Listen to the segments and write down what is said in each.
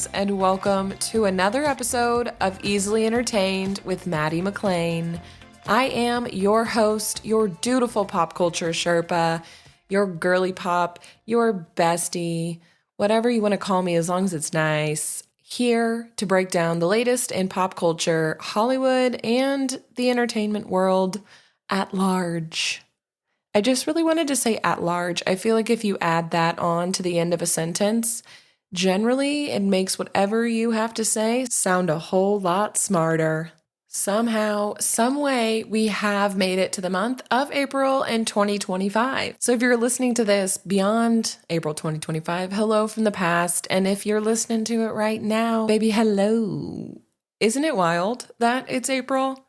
Greetings and welcome to another episode of Easily Entertained with Maddy McClain. I am your host, your dutiful pop culture Sherpa, your girly pop, your bestie, whatever you want to call me as long as it's nice, here to break down the latest in pop culture, Hollywood, and the entertainment world at large. I just really wanted to say at large. I feel like if you add that on to the end of a sentence, generally it makes whatever you have to say sound a whole lot smarter. Somehow, some way, we have made it to the month of April in 2025. So if you're listening to this beyond April 2025, hello from the past. And if you're listening to it right now, baby, hello. Isn't it wild that it's April?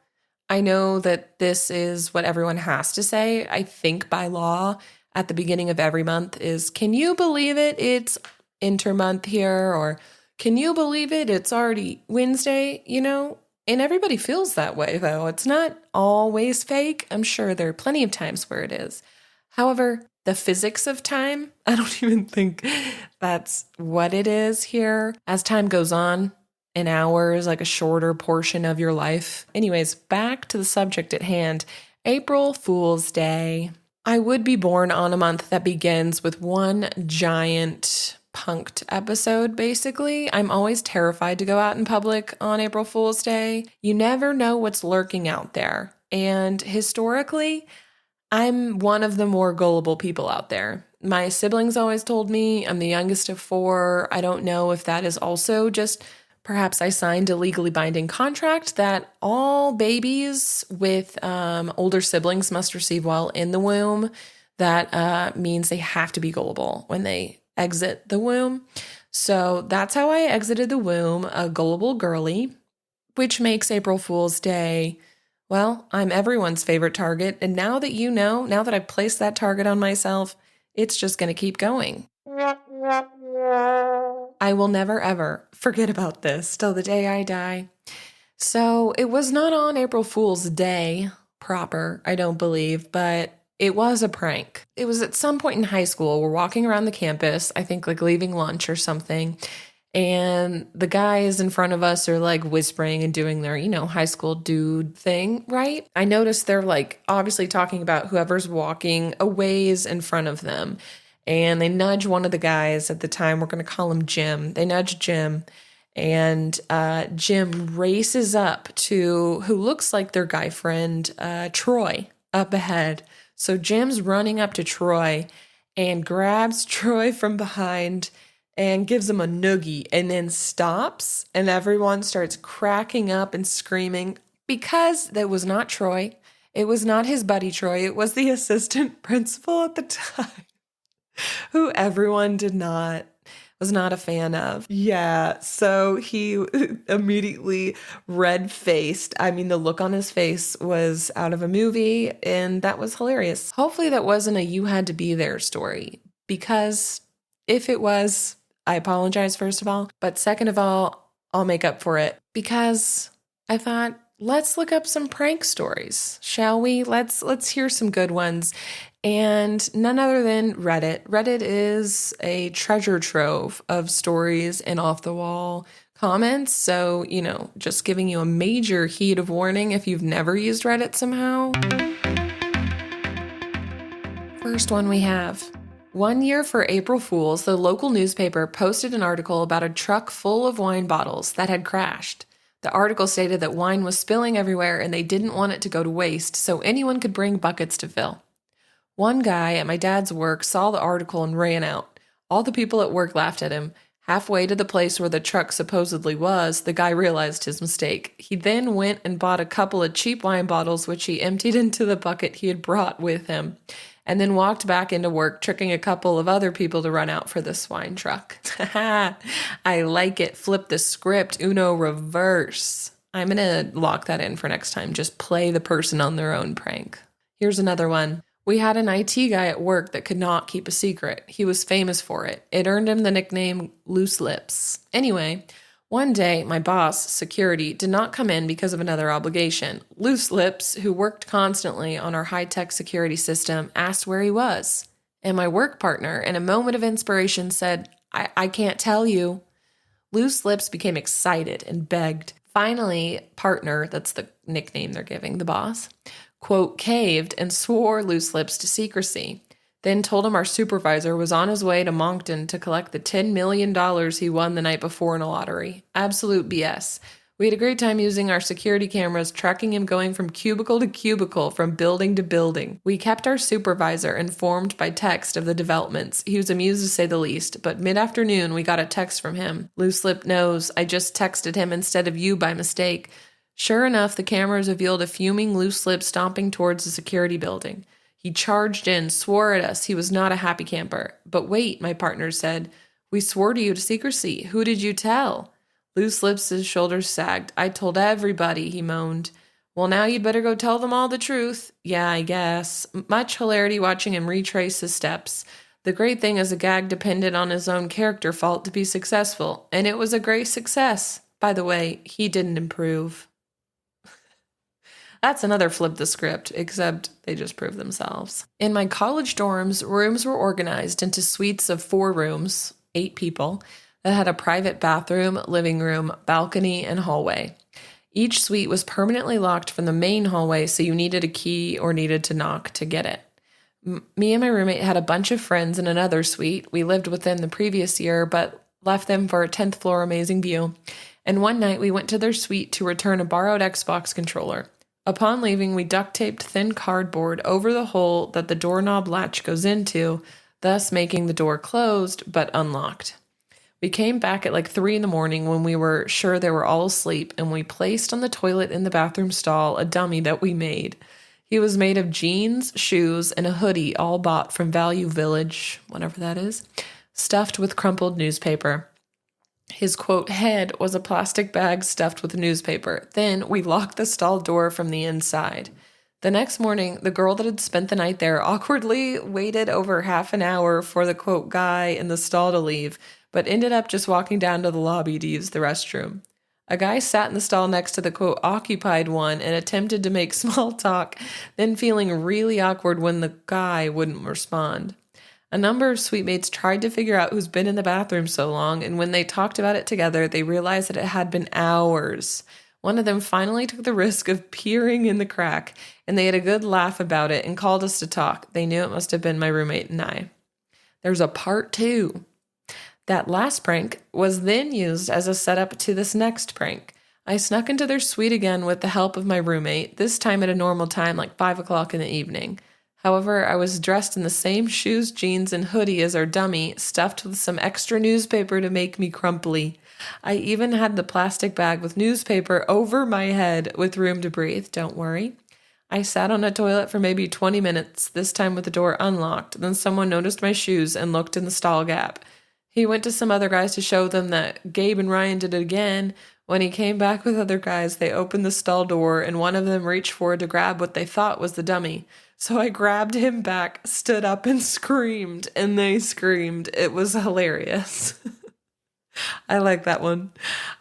I know that this is what everyone has to say. I think by law at the beginning of every month is, can you believe it? It's intermonth here, or can you believe it? It's already Wednesday, And everybody feels that way, though. It's not always fake. I'm sure there are plenty of times where it is. However, the physics of time, I don't even think that's what it is here. As time goes on, an hour is like a shorter portion of your life. Anyways, back to the subject at hand. April Fool's Day. I would be born on a month that begins with one giant punked episode, basically. I'm always terrified to go out in public on April Fool's Day. You never know what's lurking out there. And historically, I'm one of the more gullible people out there. My siblings always told me I'm the youngest of four. I don't know if that is also just perhaps I signed a legally binding contract that all babies with older siblings must receive while in the womb. That means they have to be gullible when they exit the womb. So that's how I exited the womb, a gullible girly, which makes April Fool's Day, well, I'm everyone's favorite target. And now that you know, now that I've placed that target on myself, it's just going to keep going. I will never, ever forget about this till the day I die. So it was not on April Fool's Day proper, I don't believe, but it was a prank. It was at some point in high school. We're walking around the campus, I think like leaving lunch or something. And the guys in front of us are like whispering and doing their, high school dude thing, right? I noticed they're like obviously talking about whoever's walking a ways in front of them. And they nudge one of the guys at the time. We're going to call him Jim. They nudge Jim. And Jim races up to who looks like their guy friend, Troy, up ahead. So Jim's running up to Troy and grabs Troy from behind and gives him a noogie and then stops. And everyone starts cracking up and screaming because that was not Troy. It was not his buddy Troy. It was the assistant principal at the time who everyone was not a fan of. Yeah, so he immediately red-faced. I mean, the look on his face was out of a movie, and that was hilarious. Hopefully that wasn't a you had to be there story, because if it was, I apologize, first of all. But second of all, I'll make up for it, because I thought, let's look up some prank stories, shall we? Let's hear some good ones. And none other than Reddit. Reddit is a treasure trove of stories and off-the-wall comments. So, just giving you a major heed of warning if you've never used Reddit somehow. First one we have. 1 year for April Fools, the local newspaper posted an article about a truck full of wine bottles that had crashed. The article stated that wine was spilling everywhere and they didn't want it to go to waste, so anyone could bring buckets to fill. One guy at my dad's work saw the article and ran out. All the people at work laughed at him. Halfway to the place where the truck supposedly was, the guy realized his mistake. He then went and bought a couple of cheap wine bottles, which he emptied into the bucket he had brought with him, and then walked back into work, tricking a couple of other people to run out for this wine truck. I like it. Flip the script. Uno reverse. I'm going to lock that in for next time. Just play the person on their own prank. Here's another one. We had an IT guy at work that could not keep a secret. He was famous for it. It earned him the nickname Loose Lips. Anyway, one day, my boss, security, did not come in because of another obligation. Loose Lips, who worked constantly on our high-tech security system, asked where he was. And my work partner, in a moment of inspiration, said, I can't tell you. Loose Lips became excited and begged. Finally, Partner, that's the nickname they're giving the boss, quote, caved and swore Loose Lips to secrecy. Then told him our supervisor was on his way to Moncton to collect the $10 million he won the night before in a lottery. Absolute BS. We had a great time using our security cameras, tracking him going from cubicle to cubicle, from building to building. We kept our supervisor informed by text of the developments. He was amused to say the least, but mid-afternoon we got a text from him. Loose Lip knows I just texted him instead of you by mistake. Sure enough, the cameras revealed a fuming Loose Lip stomping towards the security building. He charged in, swore at us. He was not a happy camper. But wait, my partner said. We swore to you to secrecy. Who did you tell? Loose Lips' shoulders sagged. I told everybody, he moaned. Well, now you'd better go tell them all the truth. Yeah, I guess. Much hilarity watching him retrace his steps. The great thing is the gag depended on his own character fault to be successful. And it was a great success. By the way, he didn't improve. That's another flip the script, except they just prove themselves. In my college dorms, rooms were organized into suites of 4 rooms, 8 people, that had a private bathroom, living room, balcony, and hallway. Each suite was permanently locked from the main hallway, so you needed a key or needed to knock to get it. Me and my roommate had a bunch of friends in another suite. We lived with them the previous year, but left them for a 10th floor amazing view. And one night we went to their suite to return a borrowed Xbox controller. Upon leaving, we duct taped thin cardboard over the hole that the doorknob latch goes into, thus making the door closed but unlocked. We came back at like 3 a.m. when we were sure they were all asleep, and we placed on the toilet in the bathroom stall a dummy that we made. He was made of jeans, shoes, and a hoodie, all bought from Value Village, whatever that is, stuffed with crumpled newspaper. His, quote, head was a plastic bag stuffed with newspaper. Then we locked the stall door from the inside. The next morning, the girl that had spent the night there awkwardly waited over half an hour for the, quote, guy in the stall to leave, but ended up just walking down to the lobby to use the restroom. A guy sat in the stall next to the, quote, occupied one and attempted to make small talk, then feeling really awkward when the guy wouldn't respond. A number of suitemates tried to figure out who's been in the bathroom so long, and when they talked about it together, they realized that it had been hours. One of them finally took the risk of peering in the crack, and they had a good laugh about it and called us to talk. They knew it must have been my roommate and I. There's a part 2. That last prank was then used as a setup to this next prank. I snuck into their suite again with the help of my roommate, this time at a normal time, like 5 o'clock in the evening. However, I was dressed in the same shoes, jeans, and hoodie as our dummy, stuffed with some extra newspaper to make me crumply. I even had the plastic bag with newspaper over my head with room to breathe, don't worry. I sat on a toilet for maybe 20 minutes, this time with the door unlocked. Then someone noticed my shoes and looked in the stall gap. He went to some other guys to show them that Gabe and Ryan did it again. When he came back with other guys, they opened the stall door, and one of them reached forward to grab what they thought was the dummy. So I grabbed him back, stood up, and screamed, and they screamed. It was hilarious. I like that one.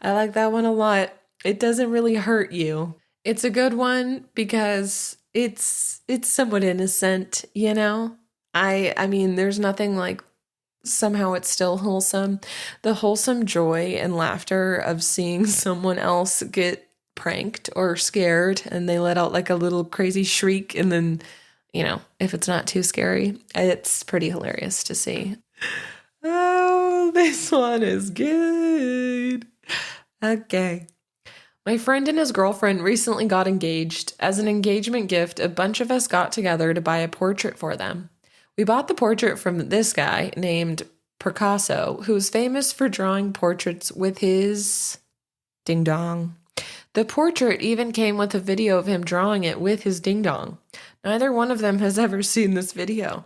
I like that one a lot. It doesn't really hurt you. It's a good one because it's somewhat innocent, you know? I mean, there's nothing like somehow it's still wholesome. The wholesome joy and laughter of seeing someone else get pranked or scared and they let out like a little crazy shriek, and then, you know, if it's not too scary, it's pretty hilarious to see. Oh, this one is good. Okay. My friend and his girlfriend recently got engaged. As an engagement gift, a bunch of us got together to buy a portrait for them. We bought the portrait from this guy named Picasso, who's famous for drawing portraits with his ding-dong. The portrait even came with a video of him drawing it with his ding-dong. Neither one of them has ever seen this video.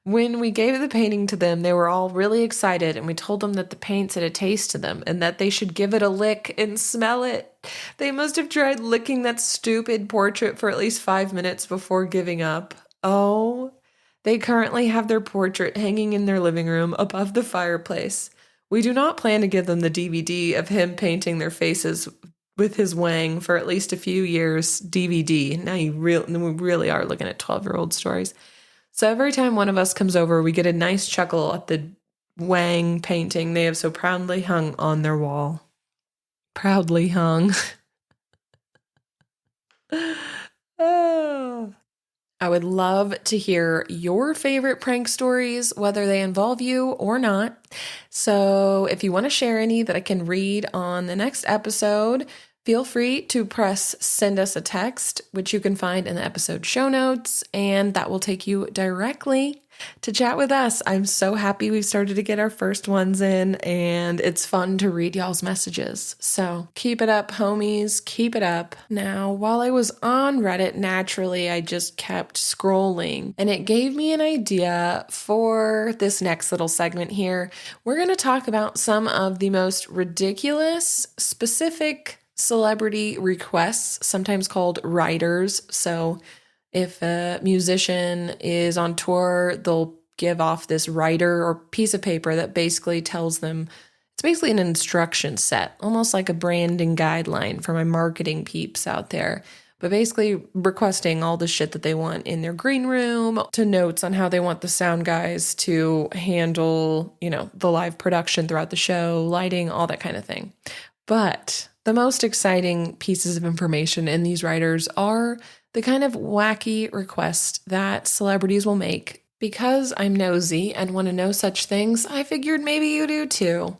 When we gave the painting to them, they were all really excited, and we told them that the paints had a taste to them and that they should give it a lick and smell it. They must have tried licking that stupid portrait for at least 5 minutes before giving up. Oh, they currently have their portrait hanging in their living room above the fireplace. We do not plan to give them the DVD of him painting their faces with his wang for at least a few years. DVD. Now we really are looking at 12-year-old stories. So every time one of us comes over, we get a nice chuckle at the Wang painting they have so proudly hung on their wall. Proudly hung. Oh. I would love to hear your favorite prank stories, whether they involve you or not. So if you want to share any that I can read on the next episode, feel free to press send us a text, which you can find in the episode show notes, and that will take you directly to chat with us. I'm so happy we've started to get our first ones in, and it's fun to read y'all's messages. So keep it up, homies. Keep it up. Now, while I was on Reddit, naturally, I just kept scrolling, and it gave me an idea for this next little segment here. We're going to talk about some of the most ridiculous, specific celebrity requests, sometimes called writers. So if a musician is on tour, they'll give off this writer or piece of paper that basically tells them, it's basically an instruction set, almost like a branding guideline for my marketing peeps out there. But basically requesting all the shit that they want in their green room, to notes on how they want the sound guys to handle, the live production throughout the show, lighting, all that kind of thing. But the most exciting pieces of information in these writers are the kind of wacky requests that celebrities will make. Because I'm nosy and want to know such things, I figured maybe you do too.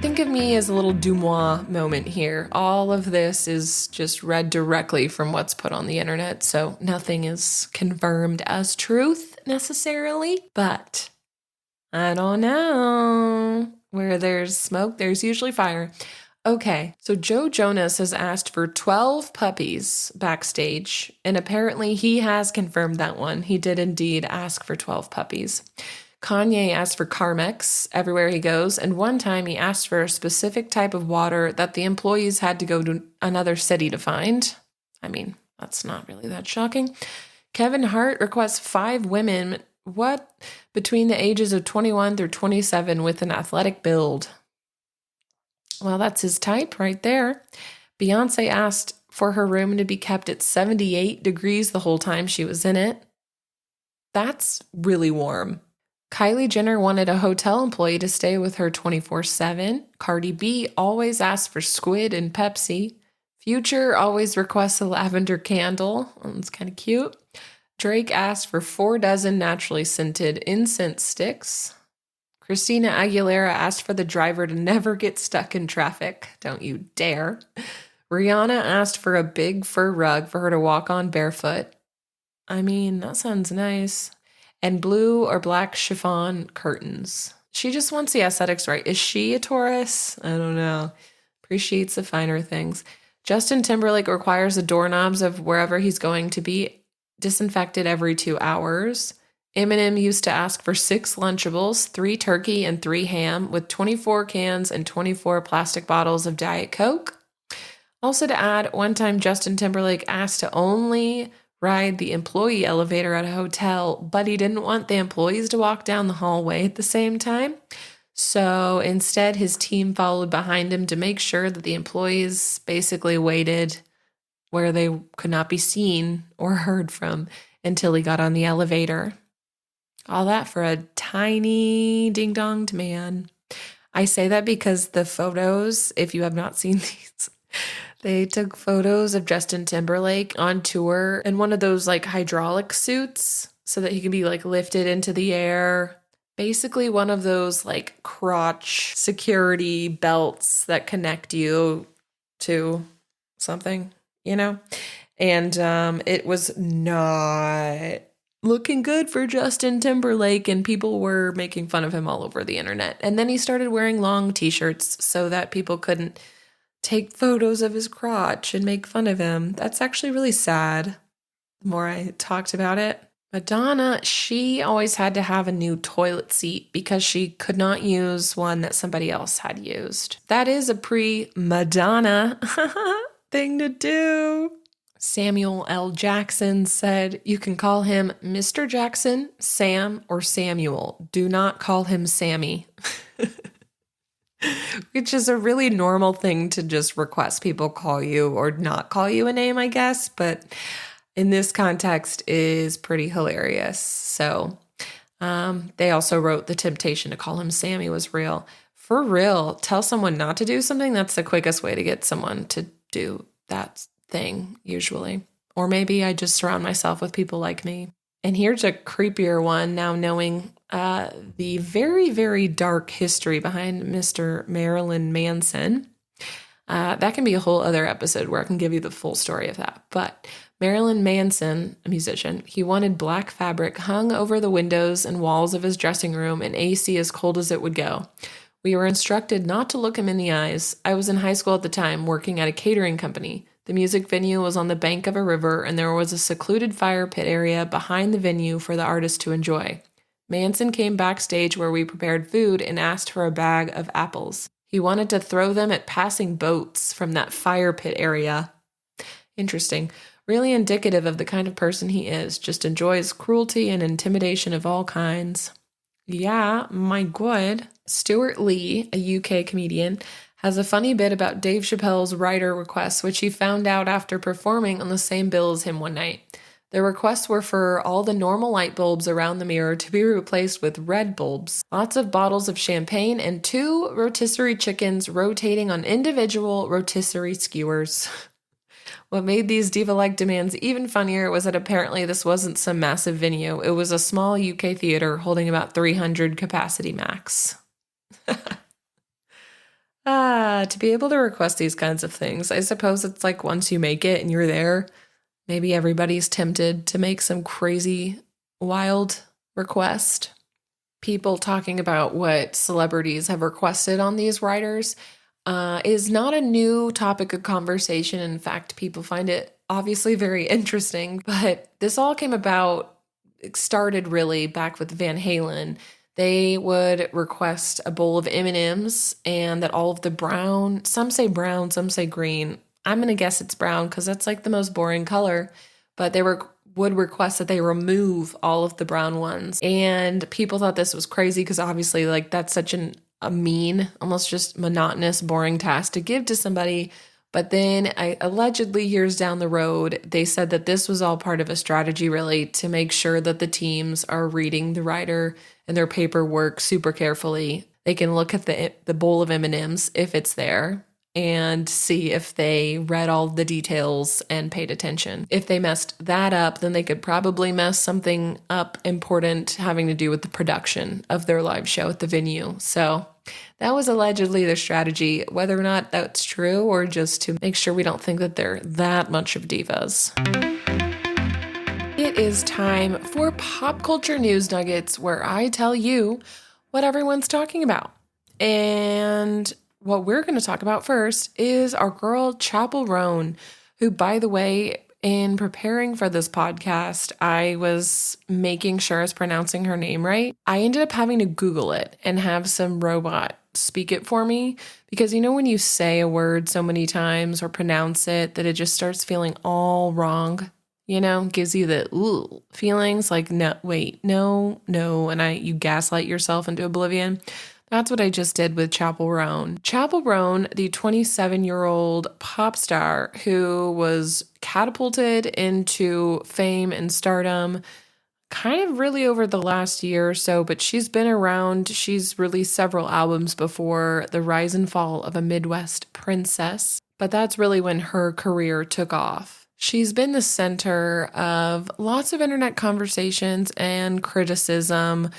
Think of me as a little Dumois moment here. All of this is just read directly from what's put on the internet, so nothing is confirmed as truth necessarily, but I don't know. Where there's smoke, there's usually fire. Okay, so Joe Jonas has asked for 12 puppies backstage, and apparently he has confirmed that one. He did indeed ask for 12 puppies. Kanye asked for Carmex everywhere he goes, and one time he asked for a specific type of water that the employees had to go to another city to find. I mean, that's not really that shocking. Kevin Hart requests 5 women, between the ages of 21 through 27 with an athletic build. Well, that's his type right there. Beyonce asked for her room to be kept at 78 degrees the whole time she was in it. That's really warm. Kylie Jenner wanted a hotel employee to stay with her 24/7. Cardi B always asks for squid and Pepsi. Future always requests a lavender candle. That's kind of cute. Drake asked for 4 dozen naturally scented incense sticks. Christina Aguilera asked for the driver to never get stuck in traffic. Don't you dare. Rihanna asked for a big fur rug for her to walk on barefoot. I mean, that sounds nice. And blue or black chiffon curtains. She just wants the aesthetics right. Is she a Taurus? I don't know. Appreciates the finer things. Justin Timberlake requires the doorknobs of wherever he's going to be disinfected every 2 hours. Eminem used to ask for 6 Lunchables, 3 turkey and 3 ham, with 24 cans and 24 plastic bottles of Diet Coke. Also to add, one time Justin Timberlake asked to only ride the employee elevator at a hotel, but he didn't want the employees to walk down the hallway at the same time. So instead, his team followed behind him to make sure that the employees basically waited where they could not be seen or heard from until he got on the elevator. All that for a tiny ding-donged man. I say that because the photos, if you have not seen these, they took photos of Justin Timberlake on tour in one of those like hydraulic suits so that he can be like lifted into the air. Basically one of those like crotch security belts that connect you to something, And it was not looking good for Justin Timberlake, and people were making fun of him all over the internet. And then he started wearing long t-shirts so that people couldn't take photos of his crotch and make fun of him. That's actually really sad, the more I talked about it. Madonna, she always had to have a new toilet seat because she could not use one that somebody else had used. That is a pre-Madonna thing to do. Samuel L. Jackson said, you can call him Mr. Jackson, Sam, or Samuel. Do not call him Sammy. Which is a really normal thing to just request people call you or not call you a name, I guess. But in this context is pretty hilarious. So They also wrote the temptation to call him Sammy was real. For real, tell someone not to do something. That's the quickest way to get someone to do that thing, usually. Or maybe I just surround myself with people like me. And here's a creepier one now, knowing the very, very dark history behind Mr. Marilyn Manson. That can be a whole other episode where I can give you the full story of that. But Marilyn Manson, a musician, he wanted black fabric hung over the windows and walls of his dressing room and AC as cold as it would go. We were instructed not to look him in the eyes. I was in high school at the time, working at a catering company. The music venue was on the bank of a river, and there was a secluded fire pit area behind the venue for the artist to enjoy. Manson came backstage where we prepared food and asked for a bag of apples. He wanted to throw them at passing boats from that fire pit area. Interesting. Really indicative of the kind of person he is. Just enjoys cruelty and intimidation of all kinds. Yeah, my God. Stuart Lee, a UK comedian, has a funny bit about Dave Chappell's writer requests, which he found out after performing on the same bill as him one night. The requests were for all the normal light bulbs around the mirror to be replaced with red bulbs, lots of bottles of champagne, and 2 rotisserie chickens rotating on individual rotisserie skewers. What made these diva-like demands even funnier was that apparently this wasn't some massive venue. It was a small UK theater holding about 300 capacity max. To be able to request these kinds of things, I suppose it's like once you make it and you're there, maybe everybody's tempted to make some crazy, wild request. People talking about what celebrities have requested on these writers is not a new topic of conversation. In fact, people find it obviously very interesting, but this all came about, it started really back with Van Halen. They would request a bowl of M&Ms and that all of the brown, some say brown, some say green. I'm going to guess it's brown because that's like the most boring color, but they would request that they remove all of the brown ones. And people thought this was crazy because obviously like that's such a mean, almost just monotonous, boring task to give to somebody. But then allegedly years down the road, they said that this was all part of a strategy really to make sure that the teams are reading the writer and their paperwork super carefully. They can look at the bowl of M&Ms if it's there and see if they read all the details and paid attention. If they messed that up, then they could probably mess something up important having to do with the production of their live show at the venue. So that was allegedly their strategy, whether or not that's true or just to make sure we don't think that they're that much of divas. It is time for Pop Culture News Nuggets, where I tell you what everyone's talking about. And what we're going to talk about first is our girl Chappell Roan, who, by the way, in preparing for this podcast, I was making sure I was pronouncing her name right. I ended up having to Google it and have some robot speak it for me because you know when you say a word so many times or pronounce it that it just starts feeling all wrong, you know, gives you the ooh feelings like no, wait, no, and you gaslight yourself into oblivion. That's what I just did with Chappell Roan. Chappell Roan, the 27-year-old pop star who was catapulted into fame and stardom kind of really over the last year or so, but she's been around. She's released several albums before, The Rise and Fall of a Midwest Princess, but that's really when her career took off. She's been the center of lots of internet conversations and criticism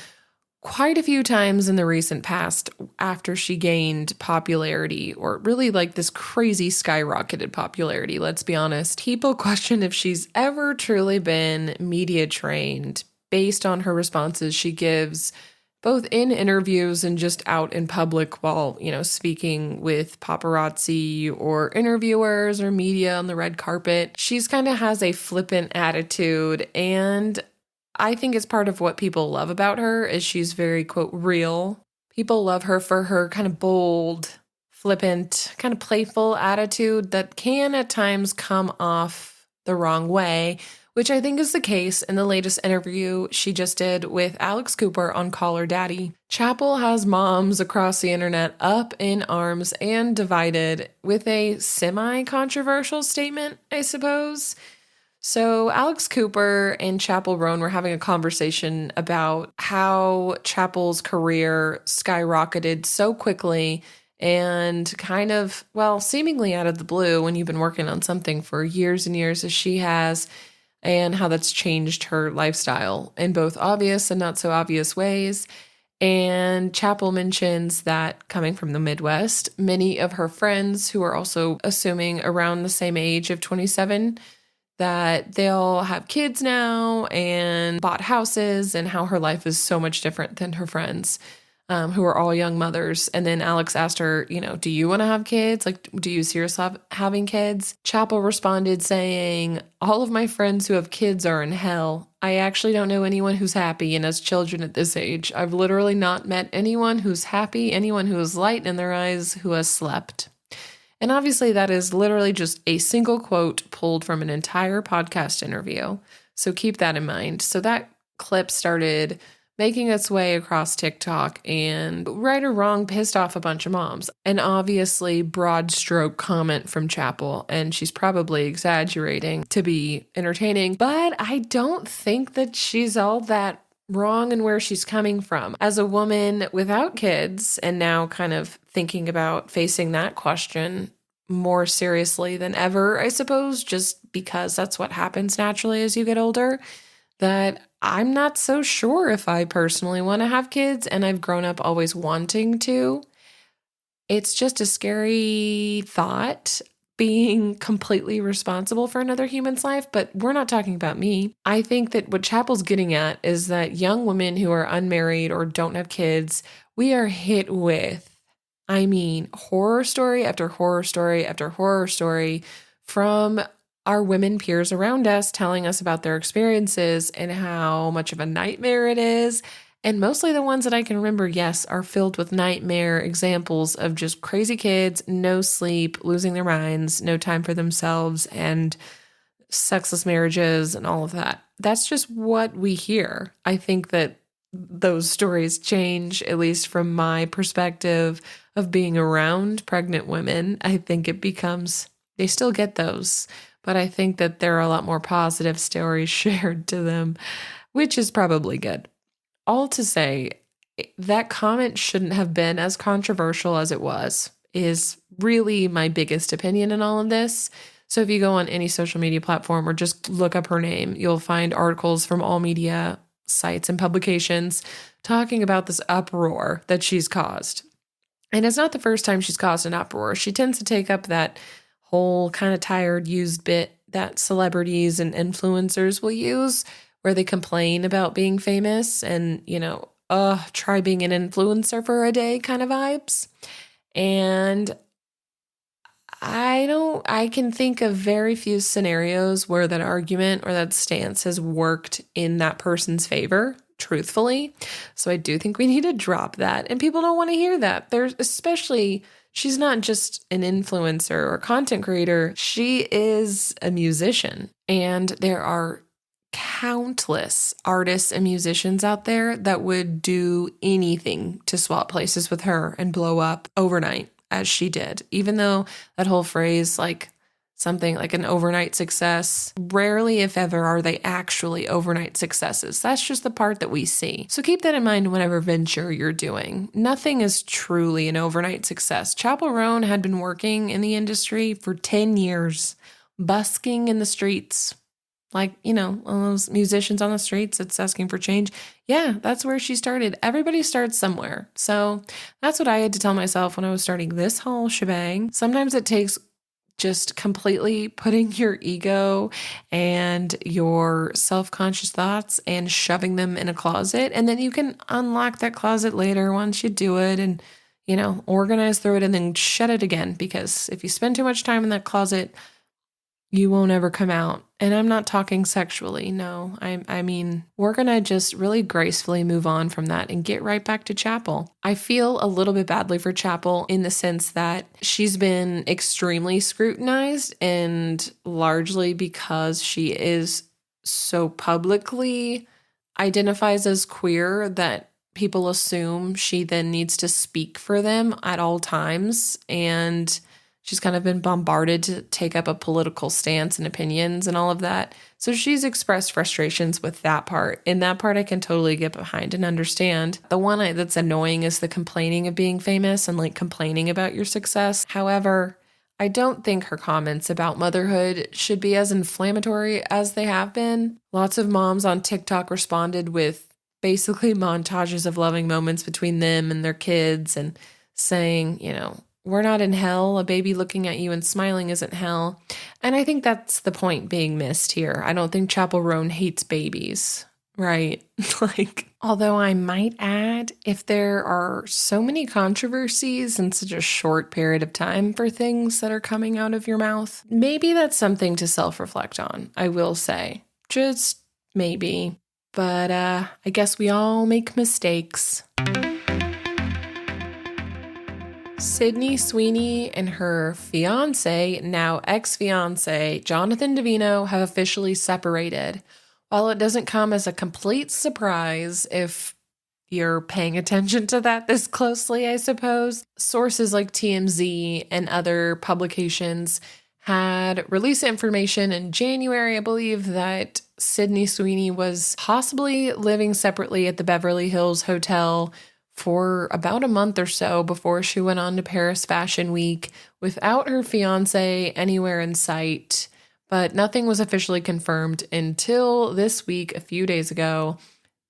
quite a few times in the recent past after she gained popularity, or really like this crazy skyrocketed popularity, let's be honest. People question if she's ever truly been media trained based on her responses she gives both in interviews and just out in public while, you know, speaking with paparazzi or interviewers or media on the red carpet. She's kind of has a flippant attitude, and I think it's part of what people love about her is she's very, quote, real. People love her for her kind of bold, flippant, kind of playful attitude that can at times come off the wrong way, which I think is the case in the latest interview she just did with Alex Cooper on Call Her Daddy. Chappell has moms across the internet up in arms and divided with a semi-controversial statement, I suppose. So Alex Cooper and Chappell Roan were having a conversation about how Chappell's career skyrocketed so quickly and kind of, well, seemingly out of the blue when you've been working on something for years and years as she has, and how that's changed her lifestyle in both obvious and not so obvious ways. And Chappell mentions that coming from the Midwest, many of her friends who are also assuming around the same age of 27, that they'll have kids now and bought houses, and how her life is so much different than her friends, who are all young mothers. And then Alex asked her, do you want to have kids? Like, do you see yourself having kids? Chappell responded saying, all of my friends who have kids are in hell. I actually don't know anyone who's happy and has children at this age. I've literally not met anyone who's happy, anyone who has light in their eyes, who has slept. And obviously that is literally just a single quote pulled from an entire podcast interview. So keep that in mind. So that clip started making its way across TikTok and, right or wrong, pissed off a bunch of moms. An obviously broad stroke comment from Chappell, and she's probably exaggerating to be entertaining, but I don't think that she's all that wrong in where she's coming from. As a woman without kids, and now kind of thinking about facing that question more seriously than ever, I suppose, just because that's what happens naturally as you get older, that I'm not so sure if I personally want to have kids, and I've grown up always wanting to. It's just a scary thought, being completely responsible for another human's life, but we're not talking about me. I think that what Chappell's getting at is that young women who are unmarried or don't have kids, we are hit with, horror story after horror story after horror story from our women peers around us telling us about their experiences and how much of a nightmare it is. And mostly the ones that I can remember, yes, are filled with nightmare examples of just crazy kids, no sleep, losing their minds, no time for themselves, and sexless marriages and all of that. That's just what we hear. I think that those stories change, at least from my perspective of being around pregnant women. I think it becomes, they still get those, but I think that there are a lot more positive stories shared to them, which is probably good. All to say, that comment shouldn't have been as controversial as it was, is really my biggest opinion in all of this. So if you go on any social media platform or just look up her name, you'll find articles from all media sites and publications talking about this uproar that she's caused. And it's not the first time she's caused an uproar. She tends to take up that whole kind of tired, used bit that celebrities and influencers will use, where they complain about being famous and, try being an influencer for a day kind of vibes. And I can think of very few scenarios where that argument or that stance has worked in that person's favor, truthfully. So I do think we need to drop that. And people don't want to hear that. She's not just an influencer or content creator. She is a musician. And there are countless artists and musicians out there that would do anything to swap places with her and blow up overnight, as she did. Even though that whole phrase, like something like an overnight success, rarely, if ever, are they actually overnight successes. That's just the part that we see. So keep that in mind whenever venture you're doing. Nothing is truly an overnight success. Chappell Roan had been working in the industry for 10 years, busking in the streets. Like, all those musicians on the streets that's asking for change. Yeah, that's where she started. Everybody starts somewhere. So that's what I had to tell myself when I was starting this whole shebang. Sometimes it takes just completely putting your ego and your self-conscious thoughts and shoving them in a closet. And then you can unlock that closet later once you do it and, organize through it and then shut it again. Because if you spend too much time in that closet, you won't ever come out. And I'm not talking sexually. No, I mean, we're going to just really gracefully move on from that and get right back to Chappell. I feel a little bit badly for Chappell in the sense that she's been extremely scrutinized, and largely because she is so publicly identifies as queer that people assume she then needs to speak for them at all times. And She's kind of been bombarded to take up a political stance and opinions and all of that. So she's expressed frustrations with that part. In that part, I can totally get behind and understand. The one that's annoying is the complaining of being famous and like complaining about your success. However, I don't think her comments about motherhood should be as inflammatory as they have been. Lots of moms on TikTok responded with basically montages of loving moments between them and their kids and saying, we're not in hell. A baby looking at you and smiling isn't hell. And I think that's the point being missed here. I don't think Chappell Roan hates babies, right? Although I might add, if there are so many controversies in such a short period of time for things that are coming out of your mouth, maybe that's something to self-reflect on, I will say. Just maybe. But I guess we all make mistakes. Sydney Sweeney and her fiancé, now ex-fiancé, Jonathan Davino, have officially separated. While it doesn't come as a complete surprise if you're paying attention to that this closely, I suppose, sources like TMZ and other publications had released information in January, I believe, that Sydney Sweeney was possibly living separately at the Beverly Hills Hotel for about a month or so before she went on to Paris Fashion Week without her fiancé anywhere in sight. But nothing was officially confirmed until this week, a few days ago.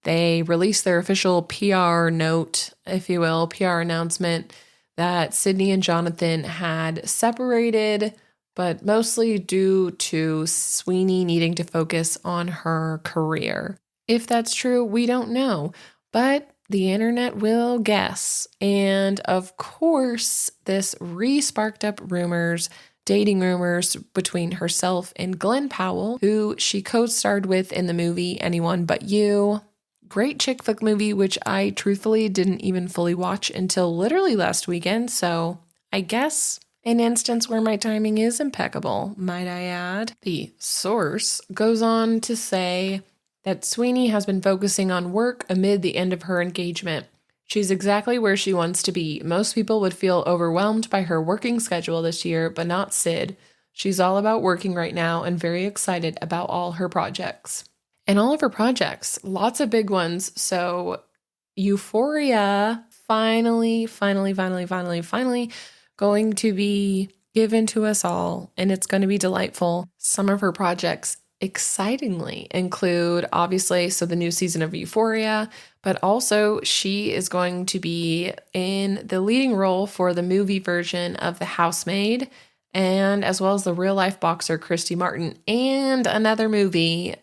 They released their official PR note, if you will, PR announcement that Sydney and Jonathan had separated, but mostly due to Sweeney needing to focus on her career. If that's true, we don't know, but the internet will guess. And of course, this re-sparked up dating rumors between herself and Glen Powell, who she co-starred with in the movie Anyone But You. Great chick flick movie, which I truthfully didn't even fully watch until literally last weekend. So I guess an instance where my timing is impeccable, might I add. The source goes on to say that Sweeney has been focusing on work amid the end of her engagement. She's exactly where she wants to be. Most people would feel overwhelmed by her working schedule this year, but not Sid. She's all about working right now and very excited about all her projects. And all of her projects, lots of big ones. So Euphoria finally going to be given to us all, and it's going to be delightful. Some of her projects excitingly include, obviously, the new season of Euphoria, but also she is going to be in the leading role for the movie version of The Housemaid, and as well as the real life boxer Christy Martin, and another movie.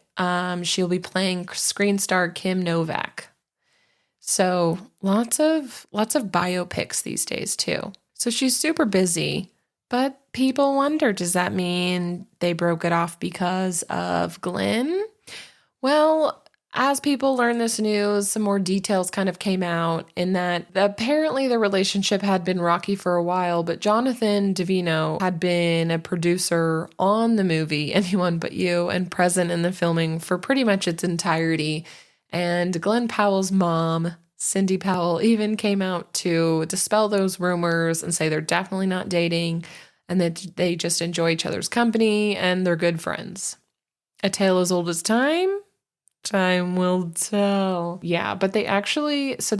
She'll be playing screen star Kim Novak. So lots of biopics these days too. So she's super busy. But people wonder, does that mean they broke it off because of Glen? Well, as people learn this news, some more details kind of came out in that apparently the relationship had been rocky for a while, but Jonathan Davino had been a producer on the movie Anyone But You and present in the filming for pretty much its entirety. And Glen Powell's mom, Cindy Powell, even came out to dispel those rumors and say they're definitely not dating and that they just enjoy each other's company and they're good friends. A tale as old as time? Time will tell. Yeah, but they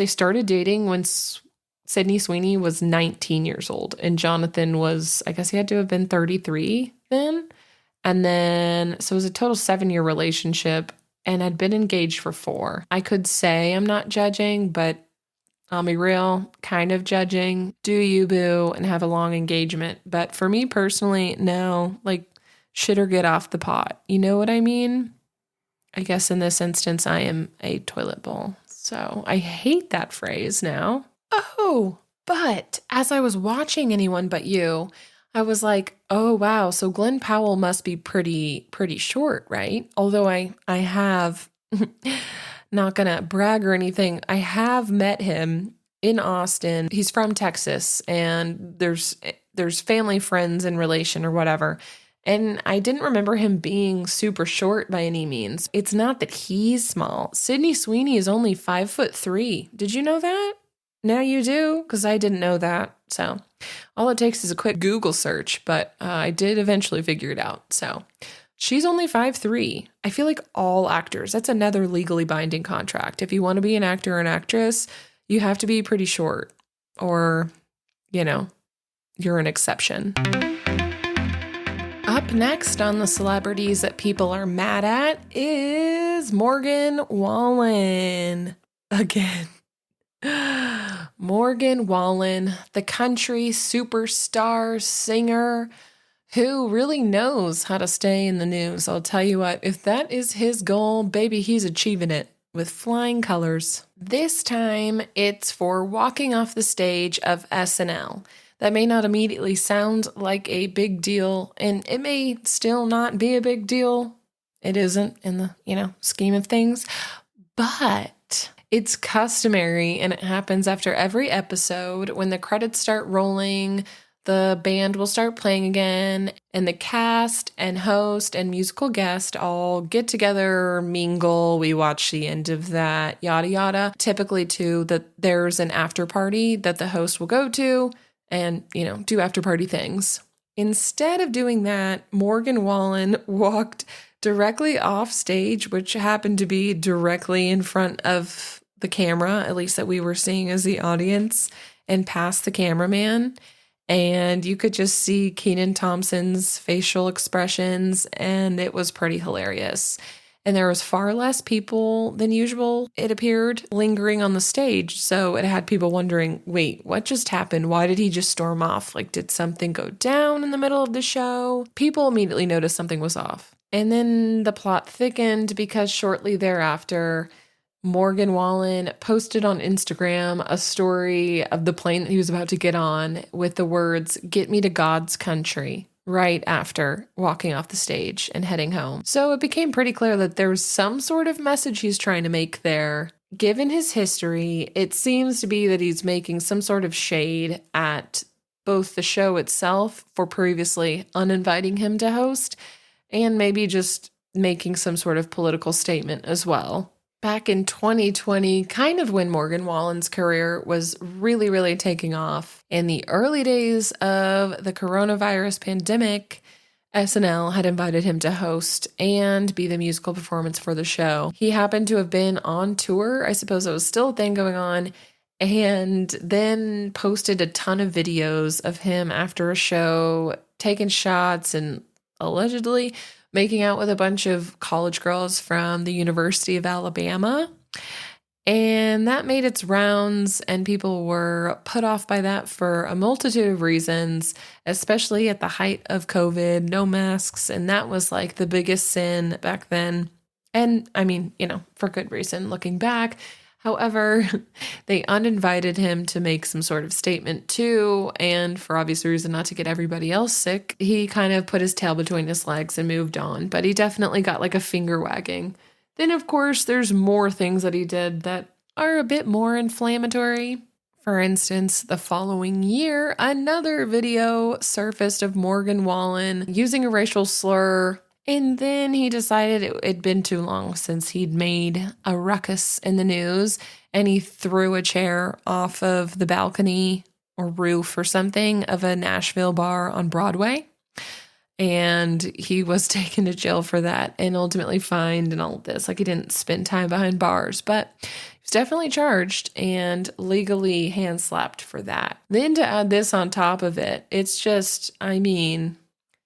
started dating when Sydney Sweeney was 19 years old and Jonathan was, I guess he had to have been 33 then. And then, so it was a total 7-year relationship and had been engaged for 4. I could say I'm not judging, but I'll be real, kind of judging. Do you, boo, and have a long engagement. But for me personally, no, shit or get off the pot. You know what I mean? I guess in this instance, I am a toilet bowl. So I hate that phrase now. Oh, but as I was watching Anyone But You, I was like, oh, wow. So Glen Powell must be pretty short, right? Although I have, not going to brag or anything, I have met him in Austin. He's from Texas and there's family, friends in relation or whatever. And I didn't remember him being super short by any means. It's not that he's small. Sydney Sweeney is only 5'3". Did you know that? Now you do, because I didn't know that. So all it takes is a quick Google search, but I did eventually figure it out. So she's only 5'3". I feel like all actors, that's another legally binding contract. If you want to be an actor or an actress, you have to be pretty short, or, you're an exception. Up next on the celebrities that people are mad at is Morgan Wallen. Again. Morgan Wallen, the country superstar singer who really knows how to stay in the news. I'll tell you what, if that is his goal, baby, he's achieving it with flying colors. This time, it's for walking off the stage of SNL. That may not immediately sound like a big deal, and it may still not be a big deal. It isn't in the, scheme of things, but it's customary, and it happens after every episode. When the credits start rolling, the band will start playing again, and the cast and host and musical guest all get together, mingle, we watch the end of that, yada yada. Typically, too, that there's an after party that the host will go to and, do after party things. Instead of doing that, Morgan Wallen walked directly off stage, which happened to be directly in front of the camera, at least that we were seeing as the audience, and past the cameraman. And you could just see Kenan Thompson's facial expressions, and it was pretty hilarious. And there was far less people than usual, it appeared, lingering on the stage. So it had people wondering, wait, what just happened? Why did he just storm off? Like, did something go down in the middle of the show? People immediately noticed something was off. And then the plot thickened because shortly thereafter, Morgan Wallen posted on Instagram a story of the plane that he was about to get on with the words, "Get me to God's country," right after walking off the stage and heading home. So it became pretty clear that there was some sort of message he's trying to make there. Given his history, it seems to be that he's making some sort of shade at both the show itself for previously uninviting him to host, and maybe just making some sort of political statement as well. Back in 2020, kind of when Morgan Wallen's career was really, really taking off, in the early days of the coronavirus pandemic, SNL had invited him to host and be the musical performance for the show. He happened to have been on tour. I suppose it was still a thing going on, and then posted a ton of videos of him after a show, taking shots and allegedly making out with a bunch of college girls from the University of Alabama. And that made its rounds, and people were put off by that for a multitude of reasons, especially at the height of COVID, no masks. And that was like the biggest sin back then. And I mean, for good reason looking back. However, they uninvited him to make some sort of statement too, and for obvious reason not to get everybody else sick, he kind of put his tail between his legs and moved on, but he definitely got like a finger wagging. Then, of course, there's more things that he did that are a bit more inflammatory. For instance, the following year, another video surfaced of Morgan Wallen using a racial slur. And then he decided it'd been too long since he'd made a ruckus in the news, and he threw a chair off of the balcony or roof or something of a Nashville bar on Broadway. And he was taken to jail for that and ultimately fined and all of this. Like, he didn't spend time behind bars, but he was definitely charged and legally hand slapped for that. Then to add this on top of it, it's just,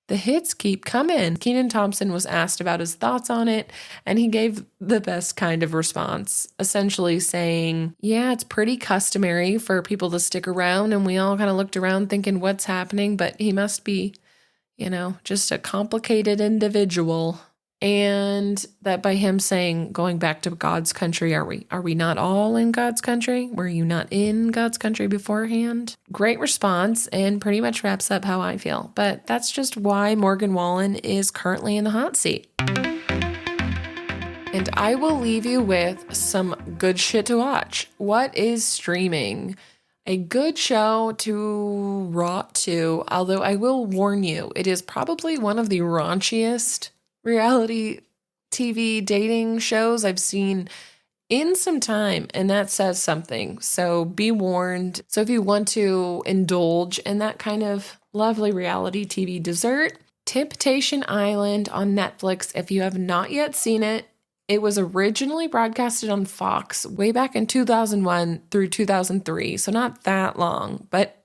the hits keep coming. Kenan Thompson was asked about his thoughts on it, and he gave the best kind of response, essentially saying, yeah, it's pretty customary for people to stick around, and we all kind of looked around thinking what's happening, but he must be, just a complicated individual. And that by him saying, going back to God's country, are we not all in God's country? Were you not in God's country beforehand? Great response, and pretty much wraps up how I feel. But that's just why Morgan Wallen is currently in the hot seat. And I will leave you with some good shit to watch. What is streaming? A good show to rot to, although I will warn you, it is probably one of the raunchiest reality TV dating shows I've seen in some time, and that says something. So be warned. So if you want to indulge in that kind of lovely reality TV dessert, Temptation Island on Netflix, if you have not yet seen it. It was originally broadcasted on Fox way back in 2001 through 2003, so not that long, but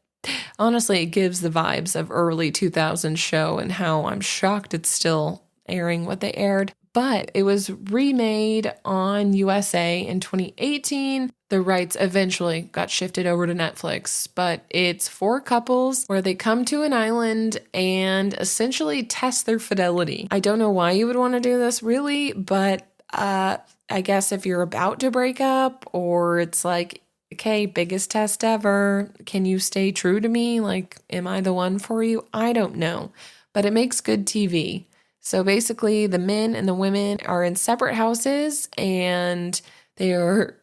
honestly, it gives the vibes of early 2000s show and how I'm shocked it's still airing what they aired. But it was remade on USA in 2018. The rights eventually got shifted over to Netflix, but it's 4 couples where they come to an island and essentially test their fidelity. I don't know why you would want to do this really, but I guess if you're about to break up or it's like, okay, biggest test ever, can you stay true to me? Like, am I the one for you? I don't know, but it makes good TV. So basically, the men and the women are in separate houses and they are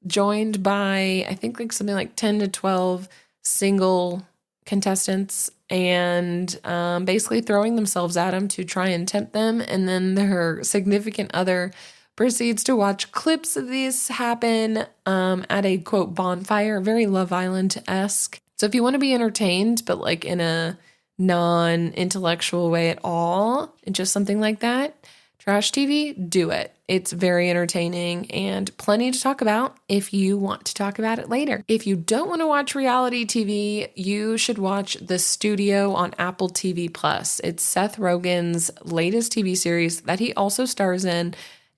joined by, I think, like something like 10 to 12 single contestants and basically throwing themselves at them to try and tempt them. And then their significant other proceeds to watch clips of these happen at a, quote, bonfire, very Love Island-esque. So if you want to be entertained, but like in a non-intellectual way at all, and just something like that, trash TV, do it. It's very entertaining and plenty to talk about if you want to talk about it later. If you don't want to watch reality TV, you should watch The Studio on Apple TV+. It's Seth Rogen's latest TV series that he also stars in,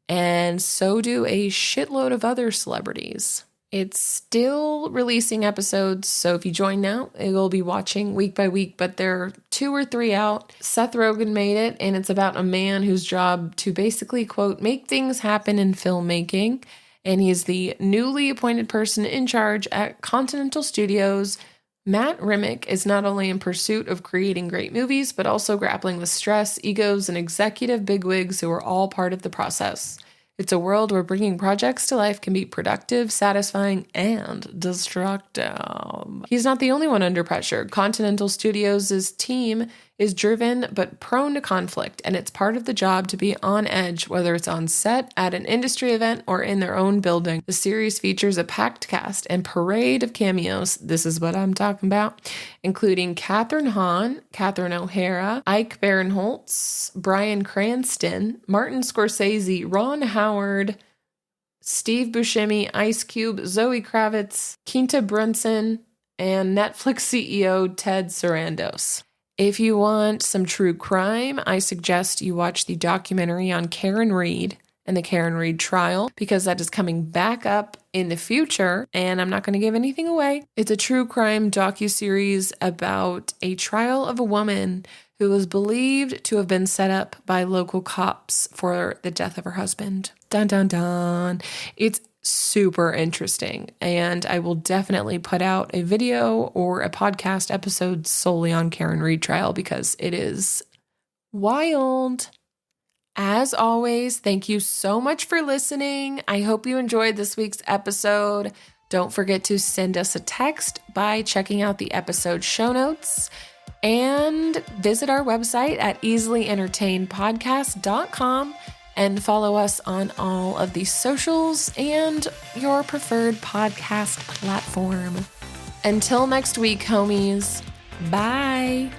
and so do a shitload of other celebrities. It's still releasing episodes, so if you join now, it will be watching week by week, but there are 2 or 3 out. Seth Rogen made it, and it's about a man whose job to basically, quote, make things happen in filmmaking, and he's the newly appointed person in charge at Continental Studios. Matt Remick is not only in pursuit of creating great movies, but also grappling with stress, egos, and executive bigwigs who are all part of the process. It's a world where bringing projects to life can be productive, satisfying, and destructive. He's not the only one under pressure. Continental Studios' team is driven but prone to conflict, and it's part of the job to be on edge, whether it's on set, at an industry event, or in their own building. The series features a packed cast and parade of cameos, this is what I'm talking about, including Kathryn Hahn, Catherine O'Hara, Ike Barinholtz, Bryan Cranston, Martin Scorsese, Ron Howard, Steve Buscemi, Ice Cube, Zoe Kravitz, Quinta Brunson, and Netflix CEO Ted Sarandos. If you want some true crime, I suggest you watch the documentary on Karen Read and the Karen Read trial, because that is coming back up in the future, and I'm not going to give anything away. It's a true crime docuseries about a trial of a woman who was believed to have been set up by local cops for the death of her husband. Dun, dun, dun. It's super interesting, and I will definitely put out a video or a podcast episode solely on Karen Read trial because it is wild. As always, thank you so much for listening. I hope you enjoyed this week's episode. Don't forget to send us a text by checking out the episode show notes and visit our website at easilyentertainedpodcast.com and follow us on all of the socials and your preferred podcast platform. Until next week, homies. Bye.